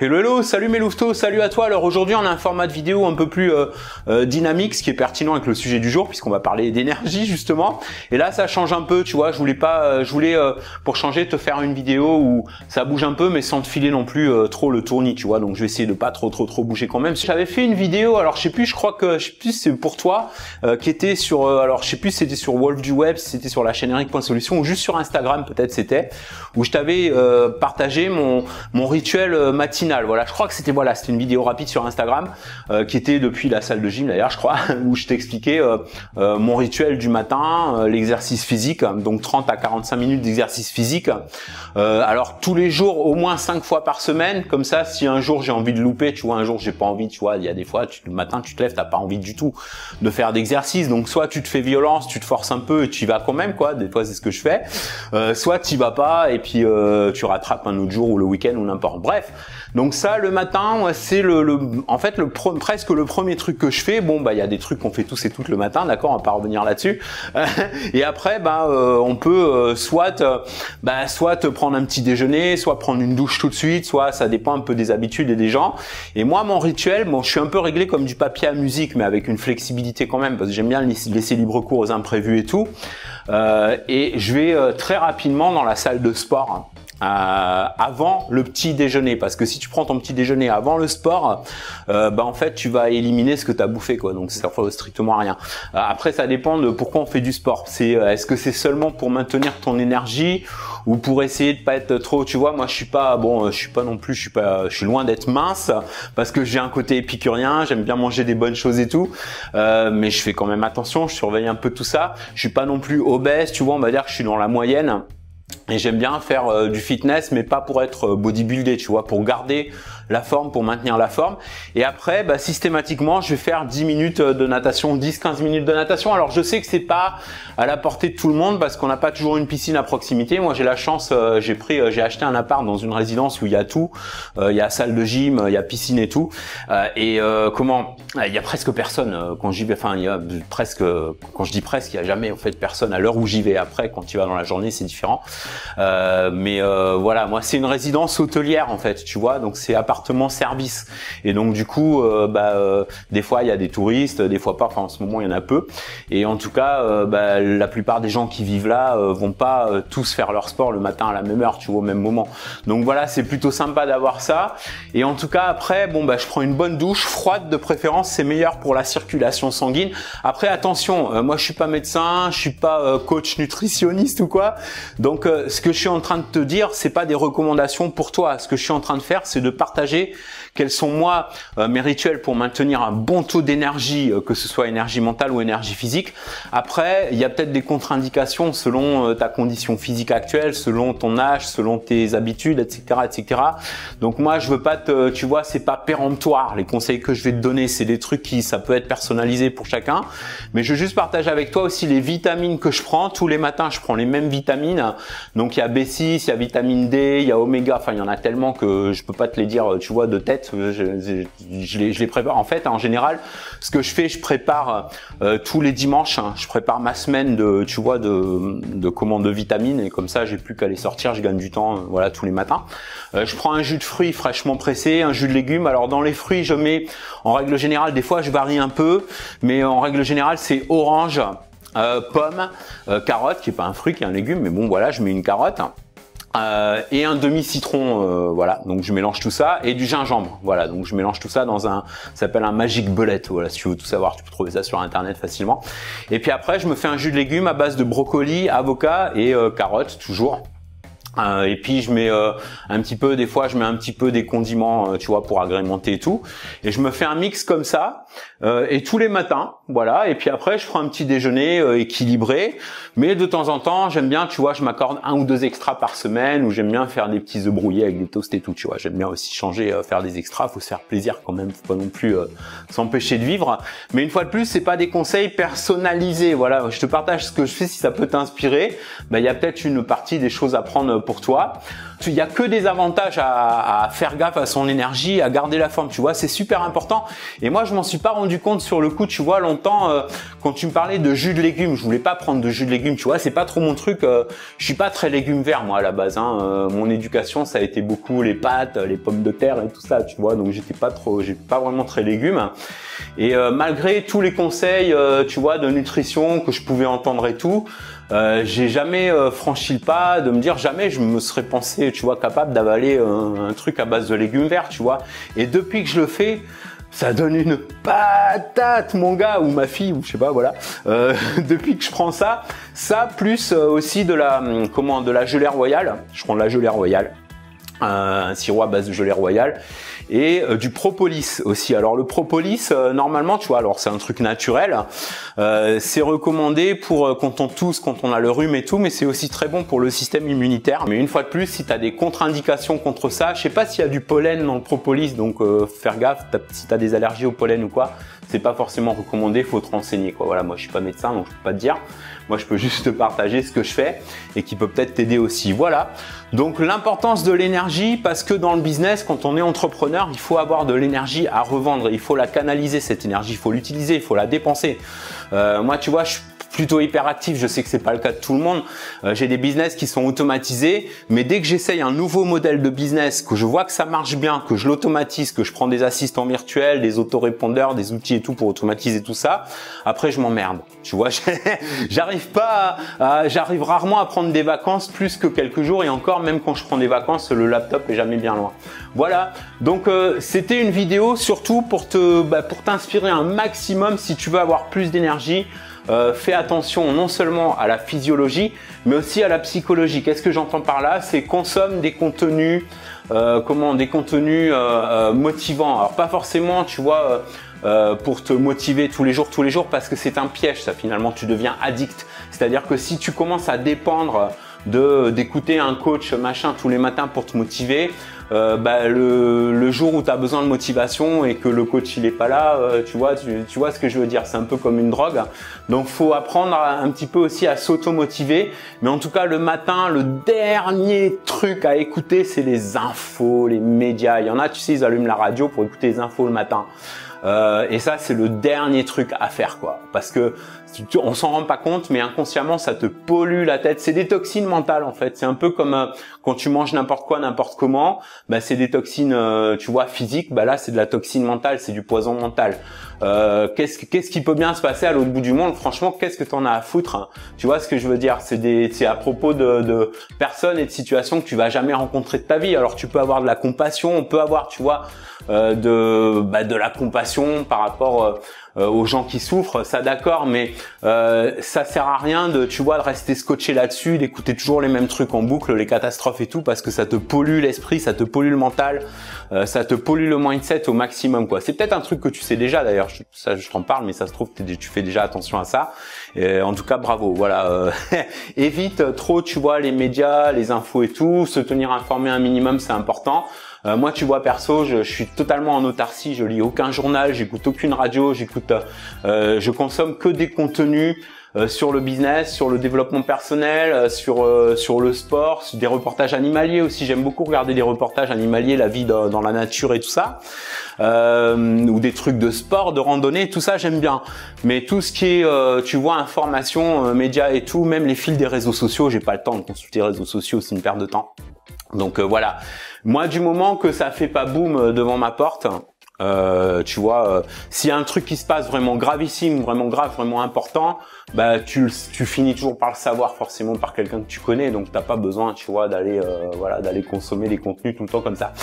Hello, hello, salut mes louveteaux, salut à toi. Alors aujourd'hui on a un format de vidéo un peu plus dynamique, ce qui est pertinent avec le sujet du jour puisqu'on va parler d'énergie justement. Et là ça change un peu, tu vois, je voulais pour changer te faire une vidéo où ça bouge un peu mais sans te filer non plus trop le tournis, tu vois. Donc je vais essayer de pas trop bouger quand même. J'avais fait une vidéo, alors je sais plus si c'est pour toi, qui était sur, alors je sais plus si c'était sur Wolf du Web, si c'était sur la chaîne Eric.solution ou juste sur Instagram peut-être c'était, où je t'avais partagé mon rituel matinal. Voilà, je crois que c'était une vidéo rapide sur Instagram qui était depuis la salle de gym d'ailleurs, je crois, où je t'expliquais mon rituel du matin, l'exercice physique, donc 30 à 45 minutes d'exercice physique. Alors tous les jours, au moins 5 fois par semaine, comme ça, si un jour j'ai envie de louper, tu vois, un jour j'ai pas envie, tu vois, il y a des fois, le matin tu te lèves, t'as pas envie du tout de faire d'exercice, donc soit tu te fais violence, tu te forces un peu et tu y vas quand même, quoi. Des fois c'est ce que je fais. Soit tu y vas pas et puis tu rattrapes un autre jour ou le week-end ou n'importe. Bref. Donc ça, le matin, c'est presque le premier truc que je fais. Bon, bah il y a des trucs qu'on fait tous et toutes le matin, d'accord, on va pas revenir là-dessus. Et après, on peut soit te prendre un petit déjeuner, soit prendre une douche tout de suite, soit ça dépend un peu des habitudes et des gens. Et moi, mon rituel, je suis un peu réglé comme du papier à musique, mais avec une flexibilité quand même, parce que j'aime bien laisser libre cours aux imprévus et tout. Et je vais très rapidement dans la salle de sport. Avant le petit déjeuner, parce que si tu prends ton petit déjeuner avant le sport, en fait tu vas éliminer ce que tu as bouffé, quoi, donc ça sert strictement à rien. Après ça dépend de pourquoi on fait du sport. Est-ce que c'est seulement pour maintenir ton énergie ou pour essayer de pas être trop, tu vois, moi je suis loin d'être mince parce que j'ai un côté épicurien, j'aime bien manger des bonnes choses et tout, mais je fais quand même attention, je surveille un peu tout ça. Je suis pas non plus obèse, tu vois, on va dire que je suis dans la moyenne. Et j'aime bien faire du fitness, mais pas pour être bodybuildé, tu vois, pour garder la forme, pour maintenir la forme. Et après, systématiquement, je vais faire 10 minutes de natation, 10-15 minutes de natation. Alors, je sais que c'est pas à la portée de tout le monde parce qu'on n'a pas toujours une piscine à proximité. Moi, j'ai la chance, j'ai acheté un appart dans une résidence où il y a tout. Il y a salle de gym, il y a piscine et tout. Il y a presque personne quand j'y vais. Enfin, il y a presque, quand je dis presque, il y a jamais en fait personne à l'heure où j'y vais. Après, quand tu vas dans la journée, c'est différent. Voilà, moi c'est une résidence hôtelière en fait, tu vois, donc c'est appartement service et donc du coup des fois il y a des touristes, des fois pas, enfin en ce moment il y en a peu, et en tout cas la plupart des gens qui vivent là vont pas tous faire leur sport le matin à la même heure, tu vois, au même moment, donc voilà, c'est plutôt sympa d'avoir ça. Et en tout cas après je prends une bonne douche froide de préférence, c'est meilleur pour la circulation sanguine. Après attention, moi je suis pas médecin, je suis pas coach nutritionniste ou quoi, donc ce que je suis en train de te dire, c'est pas des recommandations pour toi. Ce que je suis en train de faire, c'est de partager quels sont moi mes rituels pour maintenir un bon taux d'énergie, que ce soit énergie mentale ou énergie physique. Après, il y a peut-être des contre-indications selon ta condition physique actuelle, selon ton âge, selon tes habitudes, etc., etc. Donc moi, je veux pas tu vois, c'est pas péremptoire. Les conseils que je vais te donner, c'est des trucs ça peut être personnalisé pour chacun. Mais je veux juste partager avec toi aussi les vitamines que je prends. Tous les matins, je prends les mêmes vitamines. Donc il y a B6, il y a vitamine D, il y a oméga, enfin il y en a tellement que je peux pas te les dire, tu vois, de tête. Je les prépare. En fait, en général, ce que je fais, je prépare tous les dimanches. Je prépare ma semaine de vitamines, et comme ça, j'ai plus qu'à les sortir. Je gagne du temps, voilà, tous les matins. Je prends un jus de fruits fraîchement pressé, un jus de légumes. Alors dans les fruits, je mets, en règle générale, des fois je varie un peu, mais en règle générale, c'est orange, pomme, carotte, qui est pas un fruit, qui est un légume, mais bon voilà, je mets une carotte. Et un demi-citron, voilà, donc je mélange tout ça, et du gingembre, voilà, donc je mélange tout ça dans ça s'appelle un Magic Bullet, voilà, si tu veux tout savoir, tu peux trouver ça sur internet facilement. Et puis après, je me fais un jus de légumes à base de brocoli, avocat et carottes, toujours. Et puis je mets des fois je mets un petit peu des condiments, tu vois, pour agrémenter et tout. Et je me fais un mix comme ça, et tous les matins, voilà. Et puis après je prends un petit déjeuner équilibré. Mais de temps en temps, j'aime bien, tu vois, je m'accorde 1 ou 2 extras par semaine, ou j'aime bien faire des petits œufs brouillés avec des toasts et tout, tu vois. J'aime bien aussi changer, faire des extras, faut se faire plaisir quand même, faut pas non plus s'empêcher de vivre. Mais une fois de plus, c'est pas des conseils personnalisés, voilà. Je te partage ce que je fais, si ça peut t'inspirer. Il y a peut-être une partie des choses à prendre pour toi. Il y a que des avantages à faire gaffe à son énergie, à garder la forme, tu vois, c'est super important. Et moi, je m'en suis pas rendu compte sur le coup, tu vois, longtemps, quand tu me parlais de jus de légumes, je voulais pas prendre de jus de légumes, tu vois, c'est pas trop mon truc. Je suis pas très légumes verts, moi, à la base. Mon éducation, ça a été beaucoup les pâtes, les pommes de terre et tout ça, tu vois, donc j'ai pas vraiment très légumes. Et malgré tous les conseils, tu vois, de nutrition que je pouvais entendre et tout, j'ai jamais franchi le pas de me dire jamais je me serais pensé, tu vois, capable d'avaler un truc à base de légumes verts, tu vois. Et depuis que je le fais, ça donne une patate, mon gars, ou ma fille, ou je sais pas, voilà. Depuis que je prends ça plus aussi de la gelée royale. Je prends de la gelée royale, un sirop à base de gelée royale. Et du propolis aussi. Alors le propolis, normalement, tu vois, alors c'est un truc naturel, c'est recommandé pour quand on tousse, quand on a le rhume et tout, mais c'est aussi très bon pour le système immunitaire. Mais une fois de plus, si tu as des contre-indications contre ça, je sais pas s'il y a du pollen dans le propolis, donc faire gaffe, si tu as des allergies au pollen ou quoi, c'est pas forcément recommandé, faut te renseigner, quoi. Voilà, moi je suis pas médecin, donc je peux pas te dire. Moi, je peux juste te partager ce que je fais et qui peut peut-être t'aider aussi. Voilà. Donc, l'importance de l'énergie, parce que dans le business, quand on est entrepreneur, il faut avoir de l'énergie à revendre. Il faut la canaliser, cette énergie. Il faut l'utiliser, il faut la dépenser. Moi, tu vois, je suis plutôt hyperactif, je sais que c'est pas le cas de tout le monde. J'ai des business qui sont automatisés, mais dès que j'essaye un nouveau modèle de business, que je vois que ça marche bien, que je l'automatise, que je prends des assistants virtuels, des autorépondeurs, des outils et tout pour automatiser tout ça, après je m'emmerde. Tu vois, j'arrive rarement à prendre des vacances plus que quelques jours, et encore même quand je prends des vacances, le laptop est jamais bien loin. Voilà. Donc c'était une vidéo surtout pour t'inspirer un maximum si tu veux avoir plus d'énergie. Fais attention non seulement à la physiologie, mais aussi à la psychologie. Qu'est-ce que j'entends par là? C'est consomme des contenus, motivants. Alors pas forcément, tu vois, pour te motiver tous les jours, parce que c'est un piège. Ça, finalement, tu deviens addict. C'est-à-dire que si tu commences à dépendre d'écouter un coach machin tous les matins pour te motiver, le jour où tu as besoin de motivation et que le coach il est pas là, tu vois ce que je veux dire, c'est un peu comme une drogue. Donc faut apprendre un petit peu aussi à s'auto-motiver, mais en tout cas le matin, le dernier truc à écouter, c'est les infos, les médias. Il y en a, tu sais, ils allument la radio pour écouter les infos le matin. Et ça, c'est le dernier truc à faire, quoi. Parce que on s'en rend pas compte, mais inconsciemment, ça te pollue la tête. C'est des toxines mentales, en fait. C'est un peu comme quand tu manges n'importe quoi, n'importe comment. C'est des toxines, tu vois, physiques. Là, c'est de la toxine mentale, c'est du poison mental. Qu'est-ce qui peut bien se passer à l'autre bout du monde? Franchement, qu'est-ce que t'en as à foutre, hein? Tu vois ce que je veux dire? C'est à propos de personnes et de situations que tu vas jamais rencontrer de ta vie. Alors, tu peux avoir de la compassion, on peut avoir, tu vois, de la compassion par rapport aux gens qui souffrent, ça d'accord, mais ça sert à rien de rester scotché là-dessus, d'écouter toujours les mêmes trucs en boucle, les catastrophes et tout, parce que ça te pollue l'esprit, ça te pollue le mental, ça te pollue le mindset au maximum, quoi. C'est peut-être un truc que tu sais déjà d'ailleurs, je t'en parle, mais ça se trouve tu fais déjà attention à ça. Et en tout cas, bravo. Voilà, évite trop, tu vois, les médias, les infos et tout, se tenir informé un minimum, c'est important. Moi, tu vois, perso, je suis totalement en autarcie. Je lis aucun journal, j'écoute aucune radio, je consomme que des contenus sur le business, sur le développement personnel, sur le sport, sur des reportages animaliers aussi. J'aime beaucoup regarder des reportages animaliers, la vie dans la nature et tout ça, ou des trucs de sport, de randonnée, tout ça j'aime bien. Mais tout ce qui est, tu vois, information, médias et tout, même les fils des réseaux sociaux, j'ai pas le temps de consulter les réseaux sociaux, c'est une perte de temps. Donc voilà. Moi, du moment que ça fait pas boum devant ma porte, tu vois, s'il y a un truc qui se passe vraiment gravissime, vraiment grave, vraiment important, tu finis toujours par le savoir forcément par quelqu'un que tu connais, donc t'as pas besoin, tu vois, d'aller consommer des contenus tout le temps comme ça.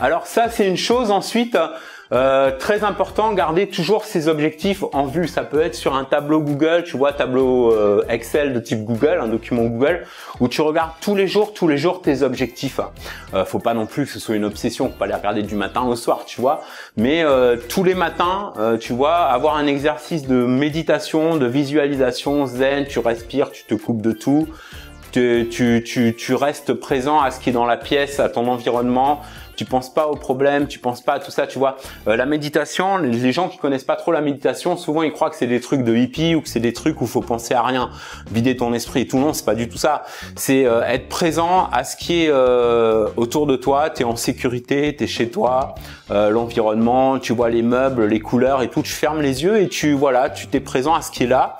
Alors ça, c'est une chose. Ensuite, très important, garder toujours ses objectifs en vue. Ça peut être sur un tableau Google, tu vois, tableau Excel de type Google, un document Google, où tu regardes tous les jours tes objectifs. Faut pas non plus que ce soit une obsession, faut pas les regarder du matin au soir, tu vois. Mais tous les matins, tu vois, avoir un exercice de méditation, de visualisation zen, tu respires, tu te coupes de tout. Tu restes présent à ce qui est dans la pièce, à ton environnement. tu penses pas aux problèmes, tu penses pas à tout ça, tu vois. La méditation, les gens qui connaissent pas trop la méditation, souvent ils croient que c'est des trucs de hippie ou que c'est des trucs où faut penser à rien, vider ton esprit. Tout non, c'est pas du tout ça. C'est être présent à ce qui est autour de toi. T'es en sécurité, t'es chez toi, l'environnement, tu vois les meubles, les couleurs et tout. Tu fermes les yeux et tu t'es présent à ce qui est là.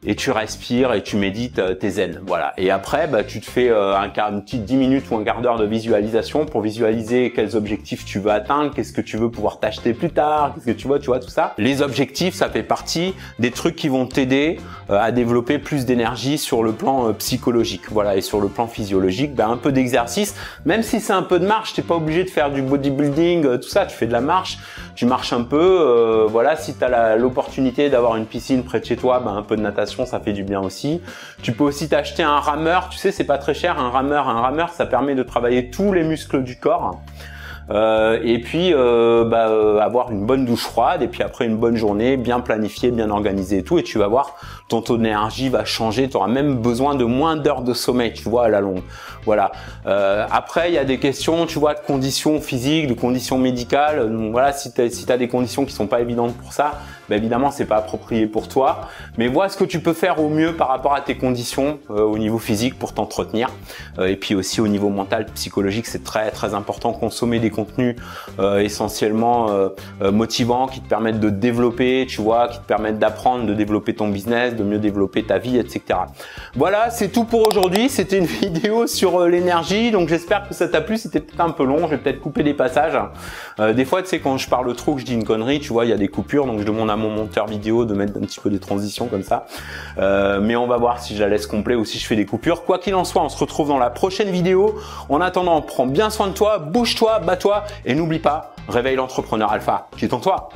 Et tu respires et tu médites, t'es zen, voilà. Et après, tu te fais une petite 10 minutes ou un quart d'heure de visualisation pour visualiser quels objectifs tu veux atteindre, qu'est-ce que tu veux pouvoir t'acheter plus tard, qu'est-ce que tu vois, tout ça. Les objectifs, ça fait partie des trucs qui vont t'aider à développer plus d'énergie sur le plan psychologique, voilà. Et sur le plan physiologique, un peu d'exercice, même si c'est un peu de marche, t'es pas obligé de faire du bodybuilding, tout ça, tu fais de la marche, tu marches un peu, voilà. Si tu as l'opportunité d'avoir une piscine près de chez toi, un peu de natation, ça fait du bien aussi. Tu peux aussi t'acheter un rameur, tu sais, c'est pas très cher, un rameur, ça permet de travailler tous les muscles du corps. Et puis avoir une bonne douche froide et puis après une bonne journée bien planifiée, bien organisée et tout, et tu vas voir, ton taux d'énergie va changer, tu auras même besoin de moins d'heures de sommeil, tu vois, à la longue. Voilà. Après, il y a des questions, tu vois, de conditions physiques, de conditions médicales. Donc, voilà, si tu as des conditions qui sont pas évidentes pour ça, évidemment, c'est pas approprié pour toi. Mais vois ce que tu peux faire au mieux par rapport à tes conditions au niveau physique pour t'entretenir. Et puis aussi au niveau mental, psychologique, c'est très très important. Consommer des contenus essentiellement motivants qui te permettent de développer, tu vois, qui te permettent d'apprendre, de développer ton business, de mieux développer ta vie, etc. Voilà, c'est tout pour aujourd'hui. C'était une vidéo sur l'énergie, donc j'espère que ça t'a plu. C'était peut-être un peu long, je vais peut-être couper des passages. Des fois, tu sais, quand je parle trop, que je dis une connerie, tu vois, il y a des coupures, donc je demande à mon monteur vidéo de mettre un petit peu des transitions comme ça. Mais on va voir si je la laisse complet ou si je fais des coupures. Quoi qu'il en soit, on se retrouve dans la prochaine vidéo. En attendant, prends bien soin de toi, bouge-toi, bats-toi et n'oublie pas, réveille l'entrepreneur alpha qui est en toi.